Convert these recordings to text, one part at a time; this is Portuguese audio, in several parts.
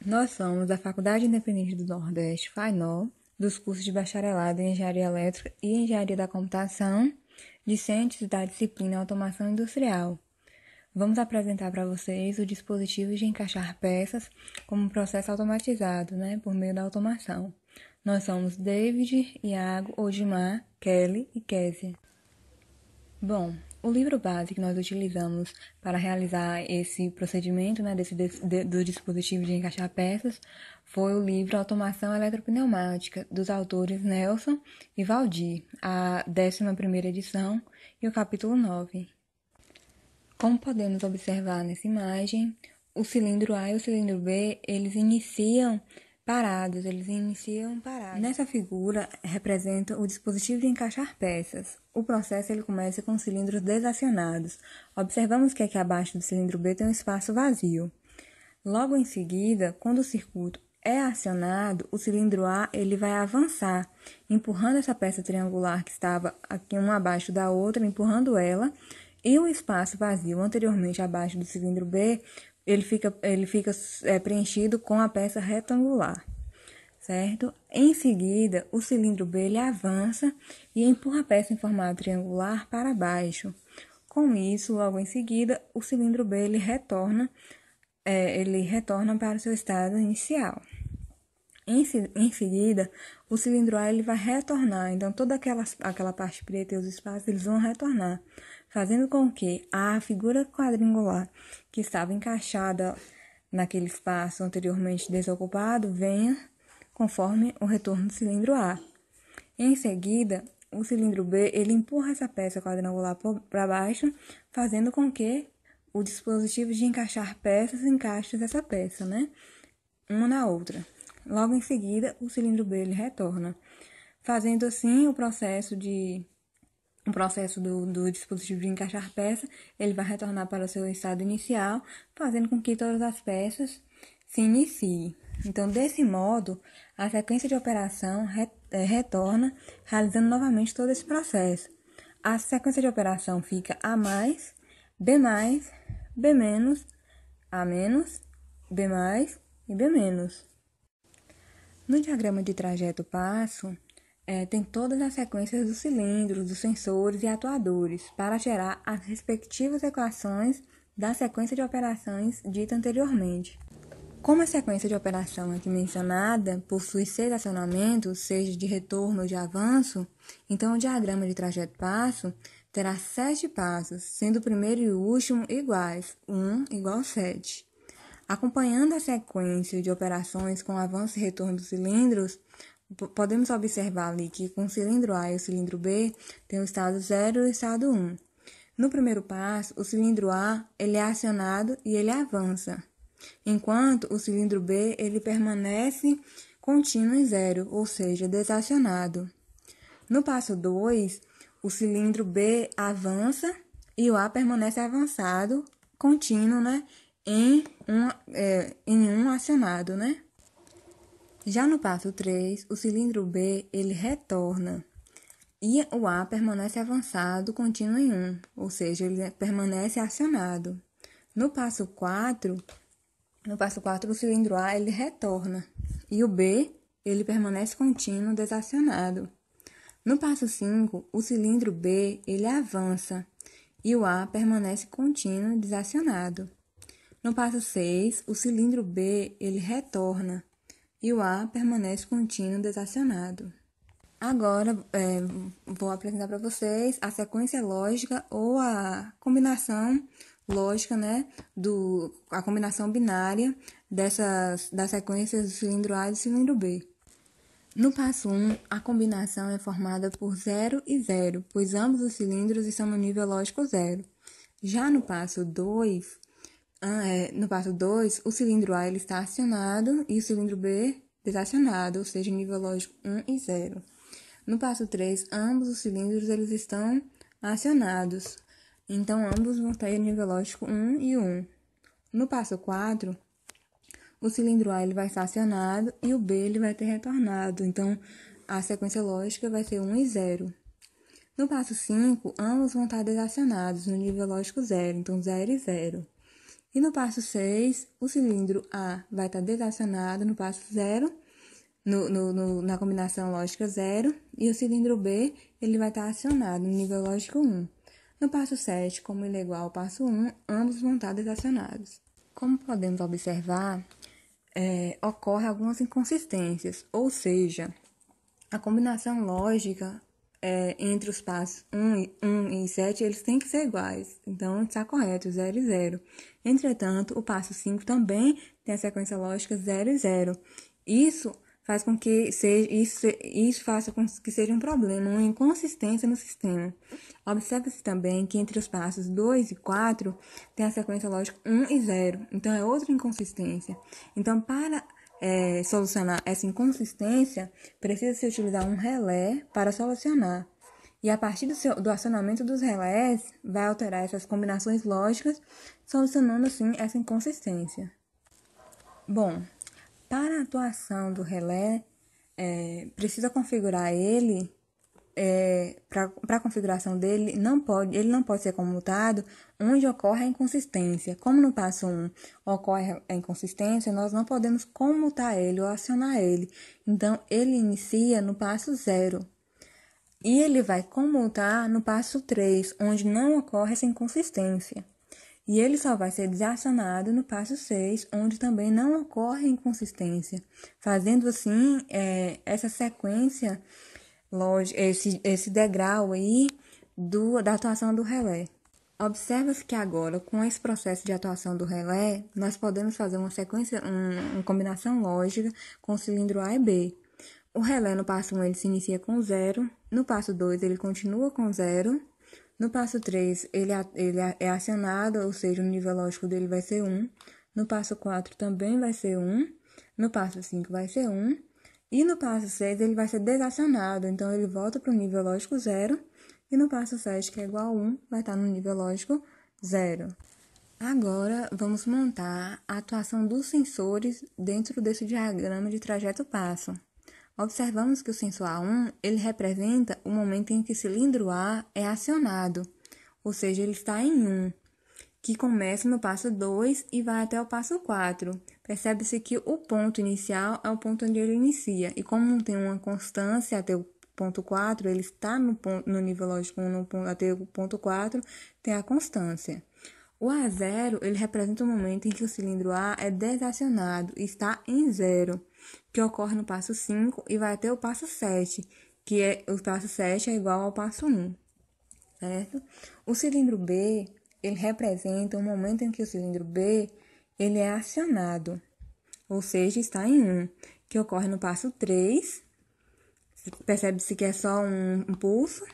Nós somos da Faculdade Independente do Nordeste, FAINOR, dos cursos de bacharelado em Engenharia Elétrica e Engenharia da Computação, discentes da disciplina Automação Industrial. Vamos apresentar para vocês o dispositivo de encaixar peças como um processo automatizado, por meio da automação. Nós somos David, Iago, Odimar, Kelly e Késia. Bom, o livro base que nós utilizamos para realizar esse procedimento, do dispositivo de encaixar peças, foi o livro Automação Eletropneumática, dos autores Nelson e Valdir, a 11ª edição e o capítulo 9. Como podemos observar nessa imagem, o cilindro A e o cilindro B, eles iniciam parados. Nessa figura, representa o dispositivo de encaixar peças. O processo ele começa com cilindros desacionados. Observamos que aqui abaixo do cilindro B tem um espaço vazio. Logo em seguida, quando o circuito é acionado, o cilindro A ele vai avançar, empurrando essa peça triangular que estava aqui uma abaixo da outra, empurrando ela, e o espaço vazio anteriormente abaixo do cilindro B, ele fica preenchido com a peça retangular, certo? Em seguida, o cilindro B ele avança e empurra a peça em formato triangular para baixo. Com isso, logo em seguida, o cilindro B ele retorna para o seu estado inicial. Em seguida, o cilindro A ele vai retornar, então toda aquela parte preta e os espaços eles vão retornar, fazendo com que a figura quadrangular que estava encaixada naquele espaço anteriormente desocupado venha conforme o retorno do cilindro A. Em seguida, o cilindro B ele empurra essa peça quadrangular para baixo, fazendo com que o dispositivo de encaixar peças encaixe essa peça, uma na outra. Logo em seguida, o cilindro B ele retorna, fazendo assim o processo do dispositivo de encaixar peça, ele vai retornar para o seu estado inicial, fazendo com que todas as peças se iniciem. Então, desse modo, a sequência de operação retorna, realizando novamente todo esse processo. A sequência de operação fica A+, B+, B-, A-, B+, e B-. No diagrama de trajeto passo, tem todas as sequências dos cilindros, dos sensores e atuadores para gerar as respectivas equações da sequência de operações dita anteriormente. Como a sequência de operação aqui mencionada possui 6 acionamentos, seja de retorno ou de avanço, então o diagrama de trajeto passo terá 7 passos, sendo o primeiro e o último iguais, 1 igual 7. Acompanhando a sequência de operações com avanço e retorno dos cilindros, podemos observar ali que com o cilindro A e o cilindro B tem o estado 0 e o estado 1. No primeiro passo, o cilindro A ele é acionado e ele avança, enquanto o cilindro B ele permanece contínuo em 0, ou seja, desacionado. No passo 2, o cilindro B avança e o A permanece avançado, contínuo, em um acionado, Já no passo 3, o cilindro B, ele retorna e o A permanece avançado, contínuo em 1, ou seja, ele permanece acionado. No passo 4, o cilindro A, ele retorna e o B, ele permanece contínuo, desacionado. No passo 5, o cilindro B, ele avança e o A permanece contínuo, desacionado. No passo 6, o cilindro B ele retorna e o A permanece contínuo desacionado. Agora, vou apresentar para vocês a sequência lógica ou a combinação lógica, a combinação binária das sequências do cilindro A e do cilindro B. No passo 1, a combinação é formada por 0 e 0, pois ambos os cilindros estão no nível lógico 0. Já no passo 2, o cilindro A ele está acionado e o cilindro B desacionado, ou seja, nível lógico 1 e 0. No passo 3, ambos os cilindros eles estão acionados, então ambos vão ter nível lógico 1 e 1. No passo 4, o cilindro A ele vai estar acionado e o B ele vai ter retornado, então a sequência lógica vai ser 1 e 0. No passo 5, ambos vão estar desacionados no nível lógico 0, então 0 e 0. E no passo 6, o cilindro A vai estar desacionado no passo 0, na combinação lógica 0, e o cilindro B ele vai estar acionado no nível lógico 1. No passo 7, como ele é igual ao passo 1, ambos vão estar desacionados. Como podemos observar, ocorre algumas inconsistências, ou seja, a combinação lógica entre os passos 1 e 7, eles têm que ser iguais. Então, está correto, 0 e 0. Entretanto, o passo 5 também tem a sequência lógica 0 e 0. Isso faz com que isso faça com que seja um problema, uma inconsistência no sistema. Observa-se também que entre os passos 2 e 4 tem a sequência lógica 1 e 0. Então, é outra inconsistência. Então, para solucionar essa inconsistência, precisa-se utilizar um relé para solucionar. E a partir do acionamento dos relés, vai alterar essas combinações lógicas, solucionando assim essa inconsistência. Bom, para a atuação do relé, precisa configurar ele. Para a configuração dele, ele não pode ser comutado onde ocorre a inconsistência. Como no passo 1 ocorre a inconsistência, nós não podemos comutar ele ou acionar ele. Então, ele inicia no passo 0. E ele vai comutar no passo 3, onde não ocorre essa inconsistência. E ele só vai ser desacionado no passo 6, onde também não ocorre a inconsistência. Fazendo assim, essa sequência esse degrau aí da atuação do relé. Observa-se que agora, com esse processo de atuação do relé, nós podemos fazer uma sequência, uma combinação lógica com o cilindro A e B. O relé no passo 1 ele se inicia com 0, no passo 2 ele continua com 0, no passo 3 ele é acionado, ou seja, o nível lógico dele vai ser 1, no passo 4 também vai ser 1, no passo 5 vai ser 1, e no passo 6, ele vai ser desacionado, então ele volta para o nível lógico 0, e no passo 7, que é igual a 1, vai estar no nível lógico 0. Agora, vamos montar a atuação dos sensores dentro desse diagrama de trajeto-passo. Observamos que o sensor A1, ele representa o momento em que o cilindro A é acionado, ou seja, ele está em 1. Que começa no passo 2 e vai até o passo 4. Percebe-se que o ponto inicial é o ponto onde ele inicia, e como não tem uma constância até o ponto 4, ele está no nível lógico 1 até o ponto 4, tem a constância. O A0, ele representa o momento em que o cilindro A é desacionado e está em 0, que ocorre no passo 5 e vai até o passo 7, o passo 7 é igual ao passo 1, certo? O cilindro B, ele representa o momento em que o cilindro B ele é acionado, ou seja, está em 1, que ocorre no passo 3. Percebe-se que é só um pulso,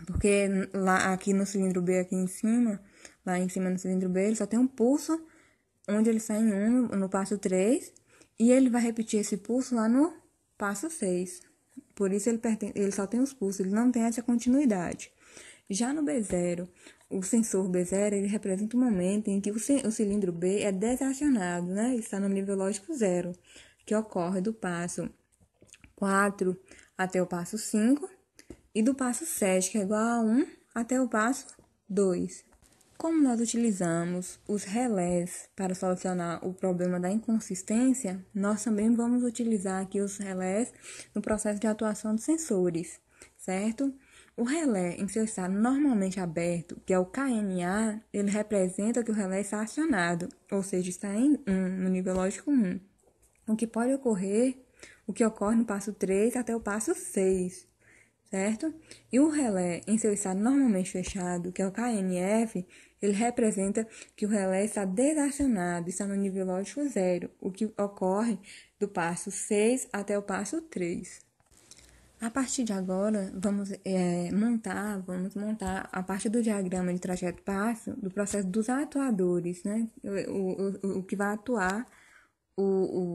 porque aqui no cilindro B, lá em cima no cilindro B, ele só tem um pulso, onde ele está em 1 no passo 3, e ele vai repetir esse pulso lá no passo 6. Por isso ele só tem os pulsos, ele não tem essa continuidade. Já no B0, o sensor B0, ele representa o momento em que o cilindro B é desacionado, né? Ele está no nível lógico 0, que ocorre do passo 4 até o passo 5, e do passo 7, que é igual a 1, até o passo 2. Como nós utilizamos os relés para solucionar o problema da inconsistência, nós também vamos utilizar aqui os relés no processo de atuação dos sensores, certo? O relé em seu estado normalmente aberto, que é o KNA, ele representa que o relé está acionado, ou seja, está em 1, no nível lógico 1. O que pode ocorrer, o que ocorre no passo 3 até o passo 6, certo? E o relé em seu estado normalmente fechado, que é o KNF, ele representa que o relé está desacionado, está no nível lógico 0, o que ocorre do passo 6 até o passo 3. A partir de agora, vamos montar a partir do diagrama de trajeto-passo do processo dos atuadores, né? O que vai atuar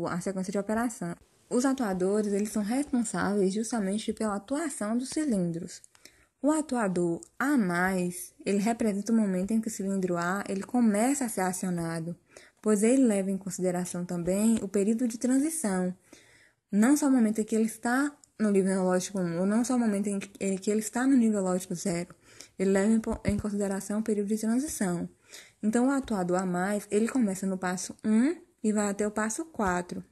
a sequência de operação. Os atuadores, eles são responsáveis justamente pela atuação dos cilindros. O atuador A+, ele representa o momento em que o cilindro A ele começa a ser acionado, pois ele leva em consideração também o período de transição, não só o momento em que ele está no nível lógico 1, ou não só o momento em que ele está no nível lógico 0. Ele leva em consideração o período de transição. Então, o atuador a mais, ele começa no passo 1 e vai até o passo 4.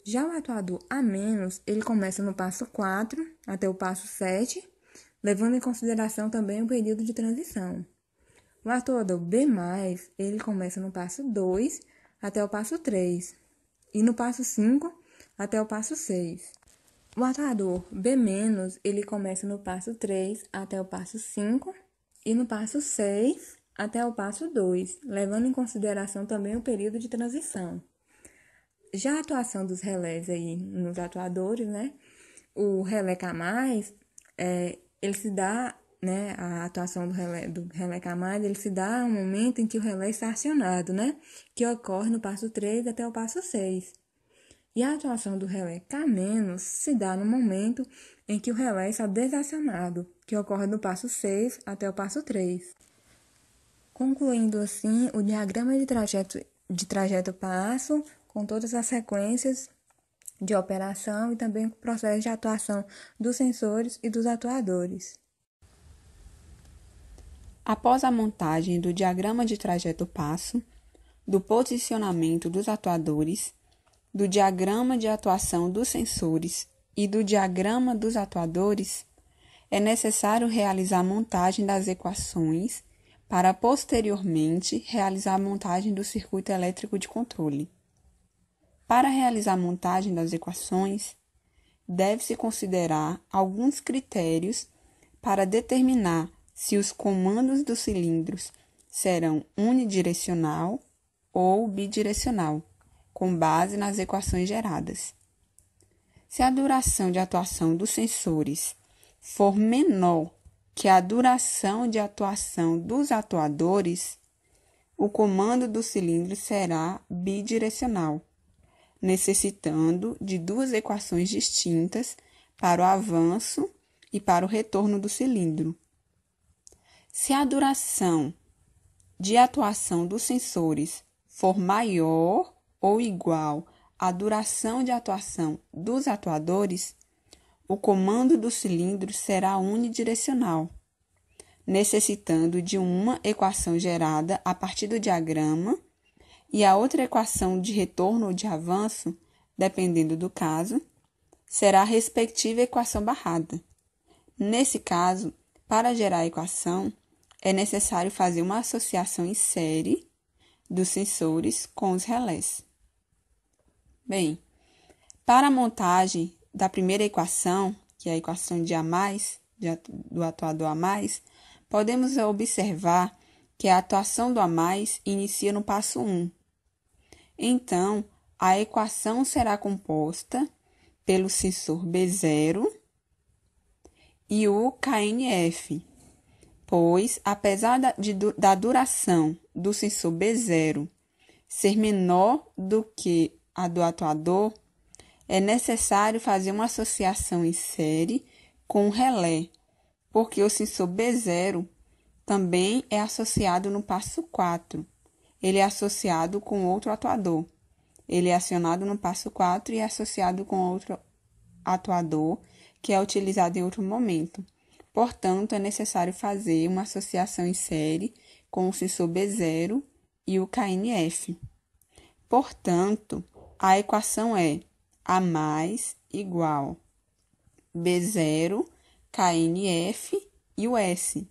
Já o atuador a menos, ele começa no passo 4 até o passo 7, levando em consideração também o período de transição. O atuador B+, ele começa no passo 2 até o passo 3 e no passo 5 até o passo 6. O atuador B-, ele começa no passo 3 até o passo 5 e no passo 6 até o passo 2, levando em consideração também o período de transição. Já a atuação dos relés aí nos atuadores, né? O relé K+, ele se dá, né? A atuação do relé K+, ele se dá no momento em que o relé está acionado, né? Que ocorre no passo 3 até o passo 6. E a atuação do relé K- se dá no momento em que o relé está desacionado, que ocorre do passo 6 até o passo 3. Concluindo assim o diagrama de trajeto passo, com todas as sequências de operação e também com o processo de atuação dos sensores e dos atuadores. Após a montagem do diagrama de trajeto passo, do posicionamento dos atuadores, do diagrama de atuação dos sensores e do diagrama dos atuadores, é necessário realizar a montagem das equações para posteriormente realizar a montagem do circuito elétrico de controle. Para realizar a montagem das equações, deve-se considerar alguns critérios para determinar se os comandos dos cilindros serão unidirecional ou bidirecional, com base nas equações geradas. Se a duração de atuação dos sensores for menor que a duração de atuação dos atuadores, o comando do cilindro será bidirecional, necessitando de duas equações distintas para o avanço e para o retorno do cilindro. Se a duração de atuação dos sensores for maior ou igual à duração de atuação dos atuadores, o comando do cilindro será unidirecional, necessitando de uma equação gerada a partir do diagrama e a outra equação de retorno ou de avanço, dependendo do caso, será a respectiva equação barrada. Nesse caso, para gerar a equação, é necessário fazer uma associação em série dos sensores com os relés. Bem, para a montagem da primeira equação, que é a equação de A+, do atuador A+, podemos observar que a atuação do A+, inicia no passo 1. Então, a equação será composta pelo sensor B0 e o KNF, pois, apesar da duração do sensor B0 ser menor do que a do atuador, é necessário fazer uma associação em série com o relé, porque o sensor B0 também é associado no passo 4. Ele é associado com outro atuador. Ele é acionado no passo 4 e é associado com outro atuador, que é utilizado em outro momento. Portanto, é necessário fazer uma associação em série com o sensor B0 e o KNF. Portanto, a equação é A+ igual B0, KNF e o S.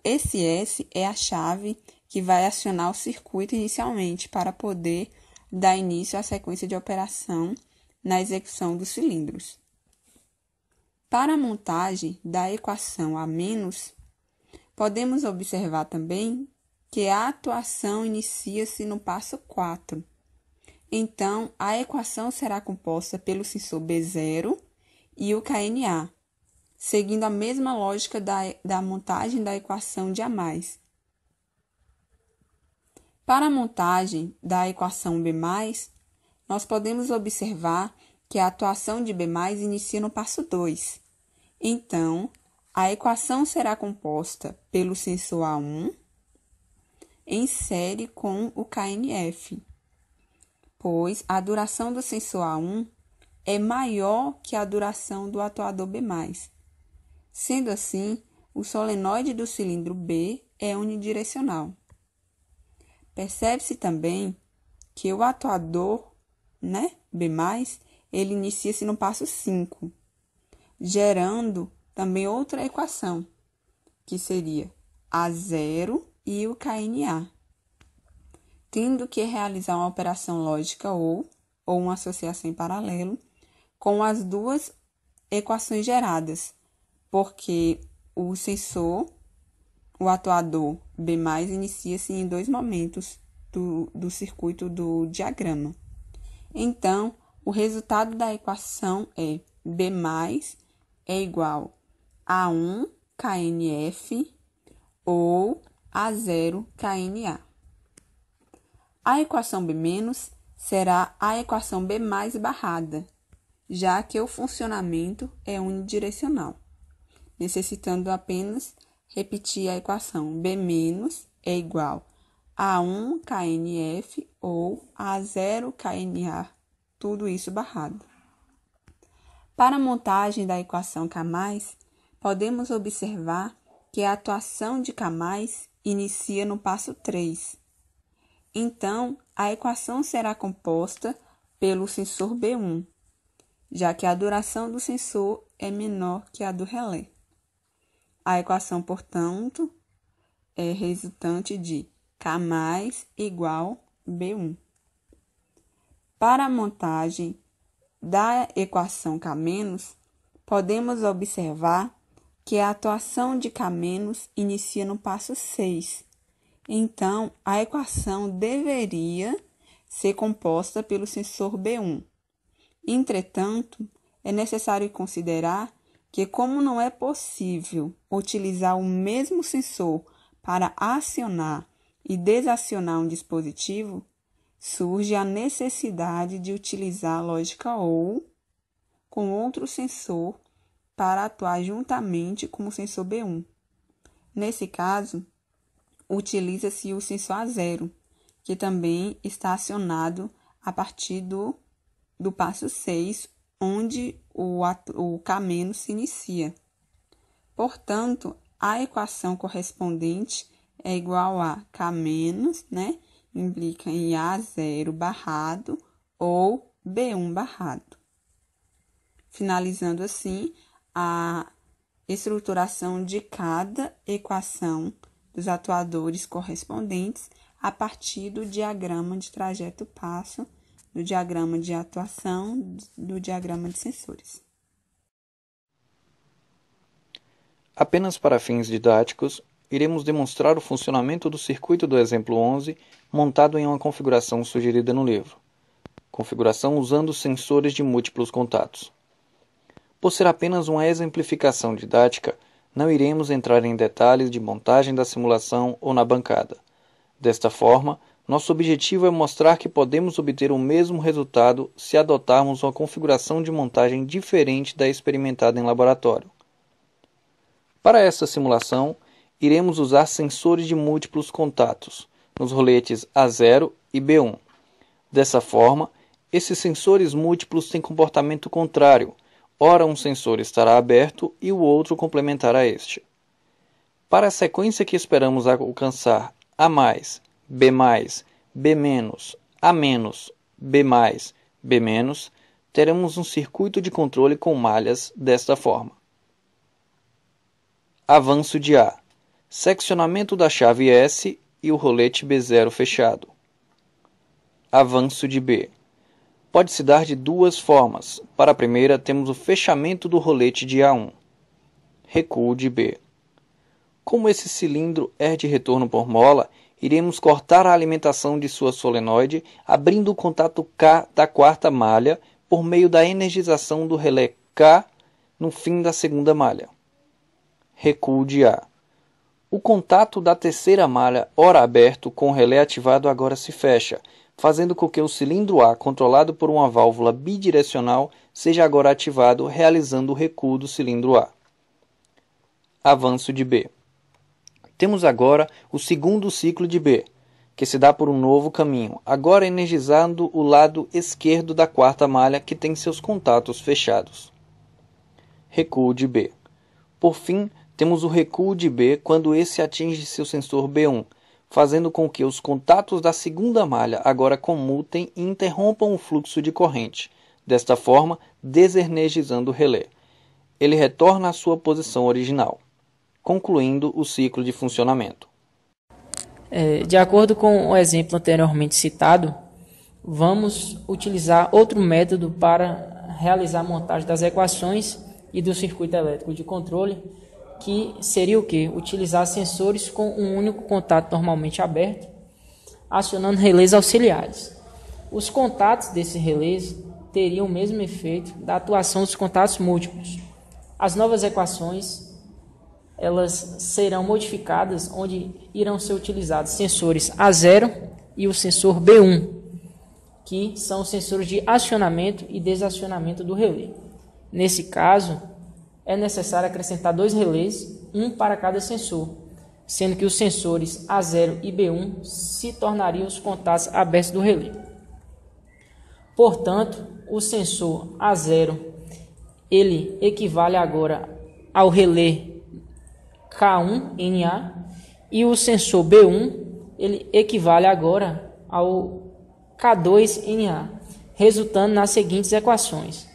Esse S é a chave que vai acionar o circuito inicialmente para poder dar início à sequência de operação na execução dos cilindros. Para a montagem da equação A-, podemos observar também que a atuação inicia-se no passo 4. Então, a equação será composta pelo sensor B0 e o KNA, seguindo a mesma lógica da montagem da equação de A+. Para a montagem da equação B+, nós podemos observar que a atuação de B+, inicia no passo 2. Então, a equação será composta pelo sensor A1 em série com o KNF, pois a duração do sensor A1 é maior que a duração do atuador B+. Sendo assim, o solenoide do cilindro B é unidirecional. Percebe-se também que o atuador, B+, ele inicia-se no passo 5, gerando também outra equação, que seria A0 e o KNA, tendo que realizar uma operação lógica ou uma associação em paralelo com as duas equações geradas, porque o sensor, o atuador B+, inicia-se em dois momentos do circuito do diagrama. Então, o resultado da equação é B+ é igual a 1 KNF ou A0 KNA. A equação B- será a equação B+ barrada, já que o funcionamento é unidirecional, necessitando apenas repetir a equação B- é igual a 1 KNF ou a 0 KNA, tudo isso barrado. Para a montagem da equação K+, podemos observar que a atuação de K+ inicia no passo 3. Então, a equação será composta pelo sensor B1, já que a duração do sensor é menor que a do relé. A equação, portanto, é resultante de K+ igual B1. Para a montagem da equação K-, podemos observar que a atuação de K- inicia no passo 6. Então, a equação deveria ser composta pelo sensor B1. Entretanto, é necessário considerar que, como não é possível utilizar o mesmo sensor para acionar e desacionar um dispositivo, surge a necessidade de utilizar a lógica OR com outro sensor para atuar juntamente com o sensor B1. Nesse caso, utiliza-se o sensor A0, que também está acionado a partir do passo 6, onde o K- se inicia. Portanto, a equação correspondente é igual a K-, implica em A0 barrado ou B1 barrado. Finalizando assim a estruturação de cada equação dos atuadores correspondentes a partir do diagrama de trajeto passo, do diagrama de atuação, do diagrama de sensores. Apenas para fins didáticos, iremos demonstrar o funcionamento do circuito do exemplo 11 montado em uma configuração sugerida no livro. Configuração usando sensores de múltiplos contatos. Por ser apenas uma exemplificação didática, não iremos entrar em detalhes de montagem da simulação ou na bancada. Desta forma, nosso objetivo é mostrar que podemos obter o mesmo resultado se adotarmos uma configuração de montagem diferente da experimentada em laboratório. Para essa simulação, iremos usar sensores de múltiplos contatos, nos roletes A0 e B1. Dessa forma, esses sensores múltiplos têm comportamento contrário, ora um sensor estará aberto e o outro complementará este. Para a sequência que esperamos alcançar A+, B+, B-, A-, B+, B-, teremos um circuito de controle com malhas desta forma. Avanço de A. Seccionamento da chave S e o rolete B0 fechado. Avanço de B. Pode-se dar de duas formas. Para a primeira, temos o fechamento do rolete de A1. Recuo de B. Como esse cilindro é de retorno por mola, iremos cortar a alimentação de sua solenoide, abrindo o contato K da quarta malha por meio da energização do relé K no fim da segunda malha. Recuo de A. O contato da terceira malha, ora aberto, com o relé ativado agora se fecha, fazendo com que o cilindro A, controlado por uma válvula bidirecional, seja agora ativado, realizando o recuo do cilindro A. Avanço de B. Temos agora o segundo ciclo de B, que se dá por um novo caminho, agora energizando o lado esquerdo da quarta malha, que tem seus contatos fechados. Recuo de B. Por fim, temos o recuo de B quando esse atinge seu sensor B1, fazendo com que os contatos da segunda malha agora comutem e interrompam o fluxo de corrente, desta forma desenergizando o relé. Ele retorna à sua posição original, concluindo o ciclo de funcionamento. De acordo com o exemplo anteriormente citado, vamos utilizar outro método para realizar a montagem das equações e do circuito elétrico de controle, que seria o quê? Utilizar sensores com um único contato normalmente aberto, acionando relés auxiliares. Os contatos desses relés teriam o mesmo efeito da atuação dos contatos múltiplos. As novas equações elas serão modificadas, onde irão ser utilizados sensores A0 e o sensor B1, que são os sensores de acionamento e desacionamento do relé. Nesse caso, é necessário acrescentar 2 relés, um para cada sensor, sendo que os sensores A0 e B1 se tornariam os contatos abertos do relé. Portanto, o sensor A0 ele equivale agora ao relé K1NA e o sensor B1 ele equivale agora ao K2NA, resultando nas seguintes equações.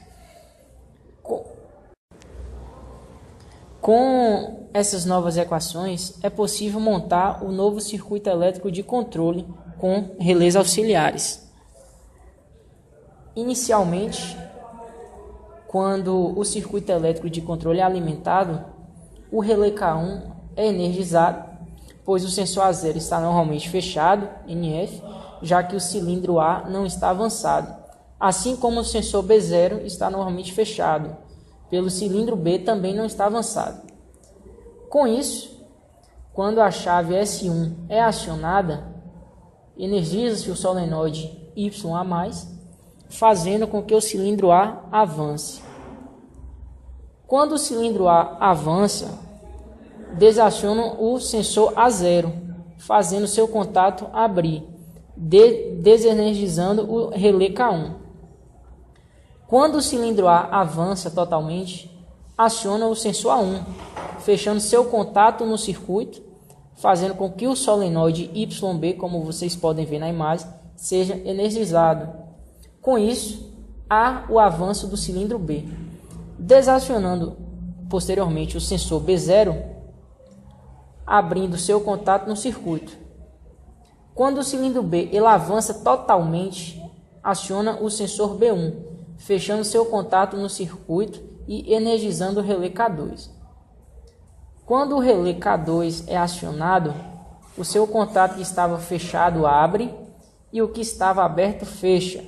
Com essas novas equações, é possível montar o novo circuito elétrico de controle com relés auxiliares. Inicialmente, quando o circuito elétrico de controle é alimentado, o relé K1 é energizado, pois o sensor A0 está normalmente fechado, NF, já que o cilindro A não está avançado, assim como o sensor B0 está normalmente fechado, pelo cilindro B também não está avançado. Com isso, quando a chave S1 é acionada, energiza-se o solenoide YA+, fazendo com que o cilindro A avance. Quando o cilindro A avança, desaciona o sensor A0, fazendo seu contato abrir, desenergizando o relé K1. Quando o cilindro A avança totalmente, aciona o sensor A1, fechando seu contato no circuito, fazendo com que o solenoide YB, como vocês podem ver na imagem, seja energizado. Com isso, há o avanço do cilindro B. Desacionando posteriormente o sensor B0, abrindo seu contato no circuito. Quando o cilindro B ele avança totalmente, aciona o sensor B1, fechando seu contato no circuito e energizando o relé K2. Quando o relé K2 é acionado, o seu contato que estava fechado abre e o que estava aberto fecha.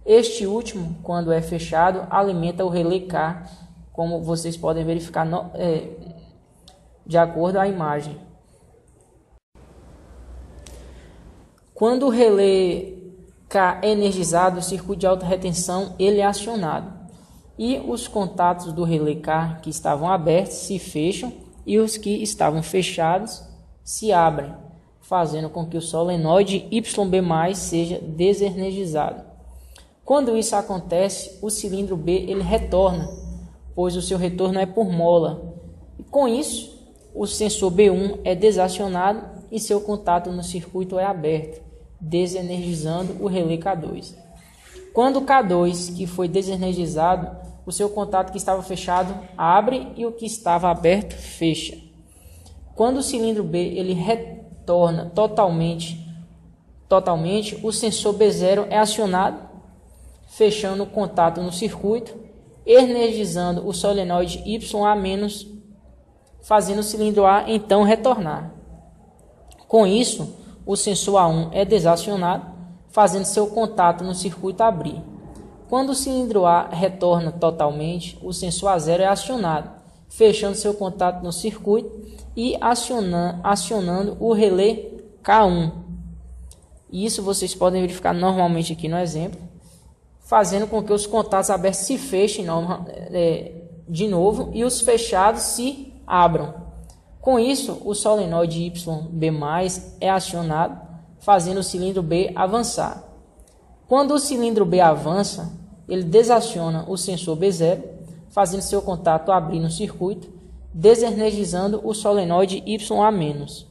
Este último, quando é fechado, alimenta o relé K, como vocês podem verificar de acordo com a imagem. Quando o relé K é energizado, o circuito de alta retenção ele é acionado. E os contatos do relé K que estavam abertos se fecham e os que estavam fechados se abrem, fazendo com que o solenoide YB+, seja desenergizado. Quando isso acontece, o cilindro B ele retorna, pois o seu retorno é por mola. E com isso, o sensor B1 é desacionado e seu contato no circuito é aberto, desenergizando o relé K2. Quando o K2, que foi desenergizado, o seu contato que estava fechado abre e o que estava aberto fecha. Quando o cilindro B ele retorna totalmente, o sensor B0 é acionado, fechando o contato no circuito, energizando o solenoide YA-, fazendo o cilindro A então retornar. Com isso, o sensor A1 é desacionado, fazendo seu contato no circuito abrir. Quando o cilindro A retorna totalmente, o sensor A0 é acionado, fechando seu contato no circuito e acionando o relé K1. Isso vocês podem verificar normalmente aqui no exemplo, fazendo com que os contatos abertos se fechem de novo e os fechados se abram. Com isso, o solenoide YB+, é acionado, fazendo o cilindro B avançar. Quando o cilindro B avança, ele desaciona o sensor B0, fazendo seu contato abrir no circuito, desenergizando o solenoide YA-.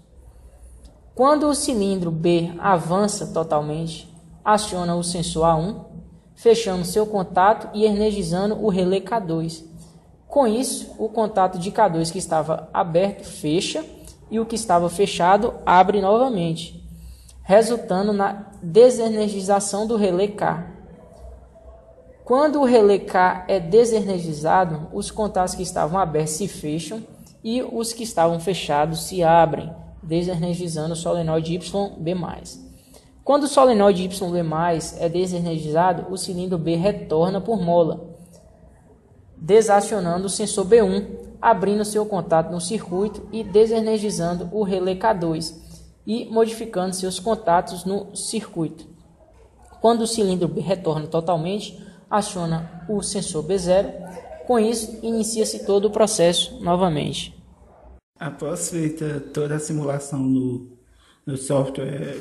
Quando o cilindro B avança totalmente, aciona o sensor A1, fechando seu contato e energizando o relé K2. Com isso, o contato de K2 que estava aberto fecha e o que estava fechado abre novamente, resultando na desenergização do relé K. Quando o relé K é desenergizado, os contatos que estavam abertos se fecham e os que estavam fechados se abrem, desenergizando o solenoide YB+. Quando o solenoide YB+, é desenergizado, o cilindro B retorna por mola, desacionando o sensor B1, abrindo seu contato no circuito e desenergizando o relé K2 e modificando seus contatos no circuito. Quando o cilindro B retorna totalmente, aciona o sensor B0. Com isso, inicia-se todo o processo novamente. Após feita toda a simulação no software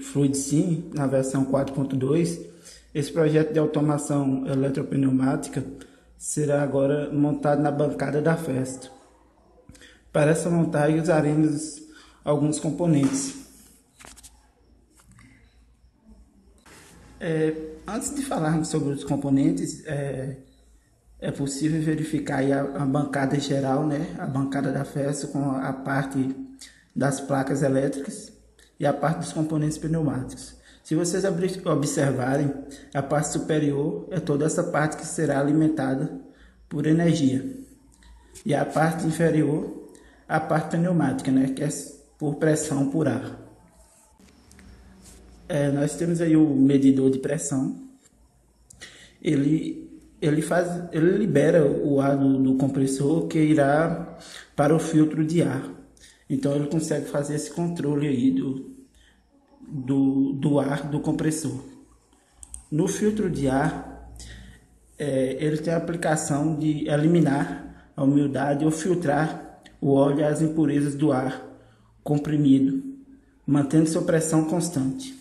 FluidSim, na versão 4.2, esse projeto de automação eletropneumática será agora montado na bancada da festa. Para essa montagem usaremos alguns componentes. Antes de falarmos sobre os componentes, é possível verificar aí a bancada geral, né? A bancada da festa com a parte das placas elétricas e a parte dos componentes pneumáticos. Se vocês observarem, a parte superior é toda essa parte que será alimentada por energia. E a parte inferior, a parte pneumática, né? Que é por pressão por ar. Nós temos aí o medidor de pressão. Ele libera o ar do compressor que irá para o filtro de ar. Então ele consegue fazer esse controle aí do ar do compressor. No filtro de ar, ele tem a aplicação de eliminar a umidade ou filtrar o óleo e as impurezas do ar comprimido, mantendo sua pressão constante.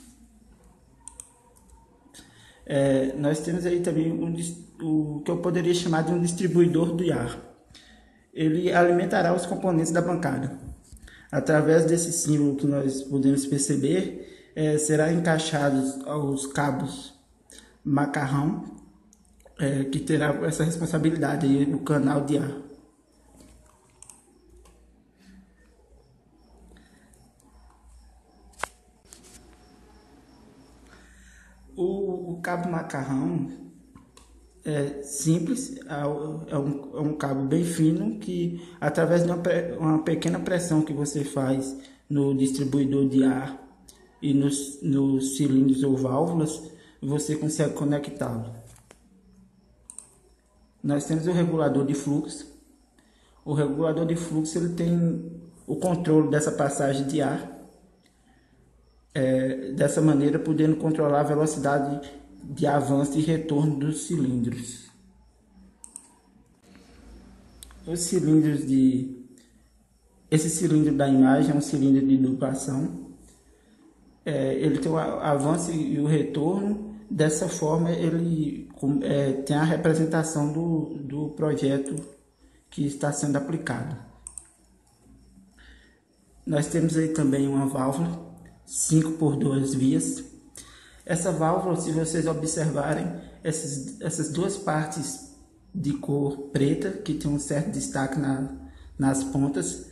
Nós temos aí também o que eu poderia chamar de um distribuidor do ar. Ele alimentará os componentes da bancada. Através desse símbolo que nós podemos perceber, será encaixados os cabos macarrão, que terá essa responsabilidade aí do canal de ar. O cabo macarrão é simples, é um cabo bem fino que, através de uma pequena pressão que você faz no distribuidor de ar e nos cilindros ou válvulas, você consegue conectá-lo. Nós temos o regulador de fluxo. O regulador de fluxo ele tem o controle dessa passagem de ar. Dessa maneira, podendo controlar a velocidade de avanço e retorno dos cilindros. Esse cilindro da imagem é um cilindro de duplação. Ele tem o avanço e o retorno. Dessa forma, ele tem a representação do projeto que está sendo aplicado. Nós temos aí também uma válvula 5 por 2 vias. Essa válvula, se vocês observarem, essas duas partes de cor preta, que tem um certo destaque nas pontas,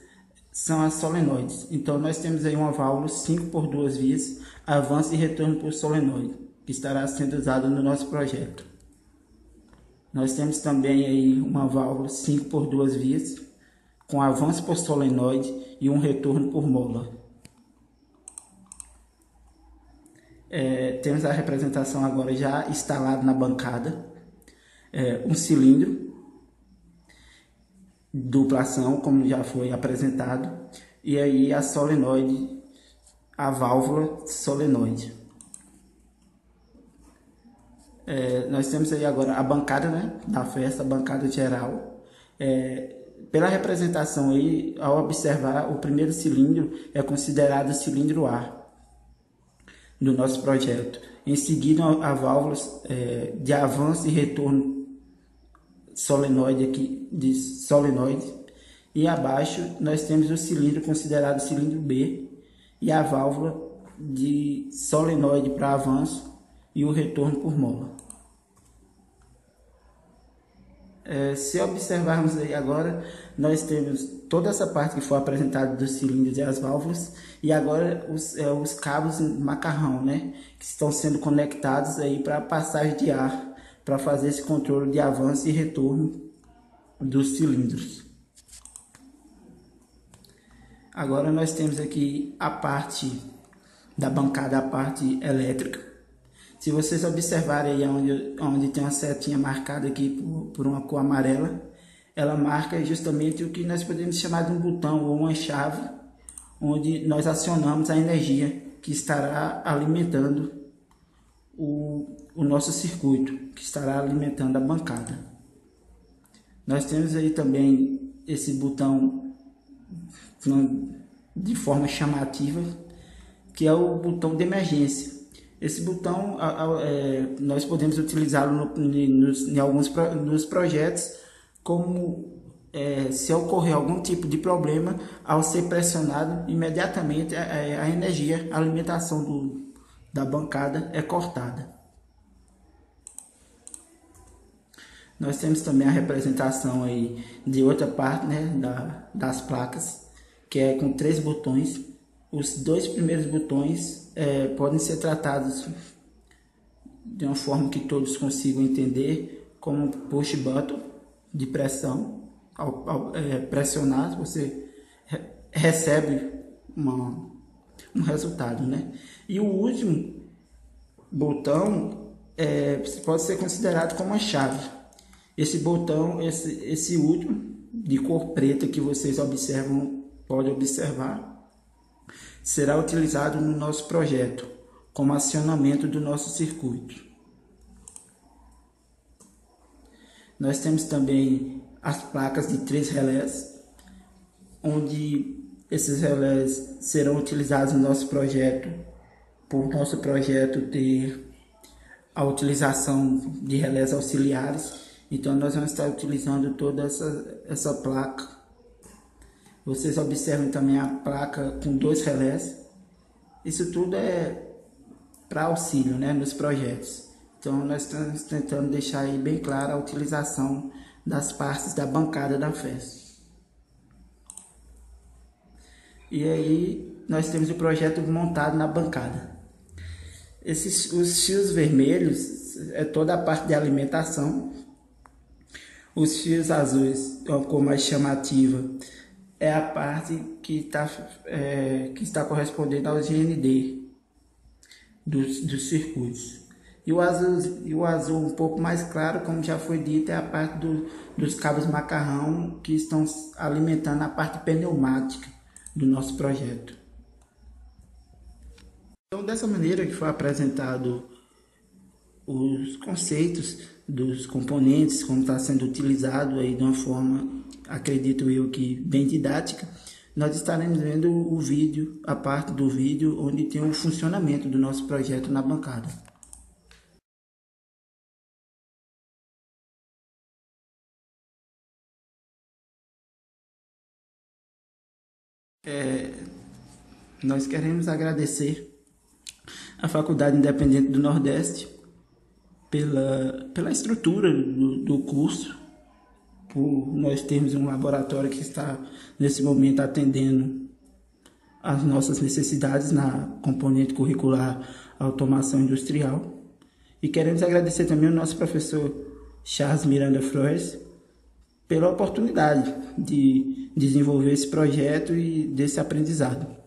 são as solenoides. Então nós temos aí uma válvula 5 por 2 vias, avanço e retorno por solenoide, que estará sendo usada no nosso projeto. Nós temos também aí uma válvula 5 por 2 vias, com avanço por solenoide e um retorno por mola. Temos a representação agora já instalada na bancada, um cilindro, duplação, como já foi apresentado, e aí a solenoide, a válvula solenoide. Nós temos aí agora a bancada, né, da festa, a bancada geral. Pela representação aí, ao observar, o primeiro cilindro é considerado o cilindro A do nosso projeto. Em seguida, a válvula de avanço e retorno solenoide aqui, de solenoide. E abaixo nós temos o cilindro considerado cilindro B. e a válvula de solenoide para avanço e o retorno por mola. Se observarmos aí agora, nós temos toda essa parte que foi apresentada dos cilindros e as válvulas, e agora os cabos macarrão, né, que estão sendo conectados aí para passagem de ar, para fazer esse controle de avanço e retorno dos cilindros. Agora nós temos aqui a parte da bancada, a parte elétrica. Se vocês observarem aí onde tem uma setinha marcada aqui por uma cor amarela, ela marca justamente o que nós podemos chamar de um botão ou uma chave, onde nós acionamos a energia que estará alimentando o nosso circuito, que estará alimentando a bancada. Nós temos aí também esse botão de forma chamativa, que é o botão de emergência. Esse botão nós podemos utilizá-lo em alguns nos projetos, como se ocorrer algum tipo de problema, ao ser pressionado, imediatamente a energia, a alimentação da bancada é cortada. Nós temos também a representação aí de outra parte, né, das placas, que é com 3 botões. Os 2 primeiros botões podem ser tratados de uma forma que todos consigam entender, como push button de pressão. Ao pressionar, você recebe um resultado, né? E o último botão pode ser considerado como uma chave. Esse botão, esse último de cor preta que vocês podem observar, será utilizado no nosso projeto como acionamento do nosso circuito. Nós temos também as placas de 3 relés, onde esses relés serão utilizados no nosso projeto, por nosso projeto ter a utilização de relés auxiliares. Então nós vamos estar utilizando toda essa placa. Vocês observam também a placa com 2 relés. Isso tudo é para auxílio, né, nos projetos. Então nós estamos tentando deixar aí bem clara a utilização das partes da bancada da FES. E aí nós temos o projeto montado na bancada. Os fios vermelhos é toda a parte de alimentação. Os fios azuis, a cor mais chamativa, é a parte que está correspondendo ao GND dos circuitos. E o azul um pouco mais claro, como já foi dito, é a parte dos cabos macarrão que estão alimentando a parte pneumática do nosso projeto. Então, dessa maneira que foi apresentado os conceitos dos componentes, como está sendo utilizado aí de uma forma, acredito eu que bem didática, nós estaremos vendo o vídeo, a parte do vídeo onde tem o funcionamento do nosso projeto na bancada. Nós queremos agradecer à Faculdade Independente do Nordeste pela estrutura do curso, por nós termos um laboratório que está nesse momento atendendo às nossas necessidades na componente curricular automação industrial. E queremos agradecer também ao nosso professor Charles Miranda Flores pela oportunidade de desenvolver esse projeto e desse aprendizado.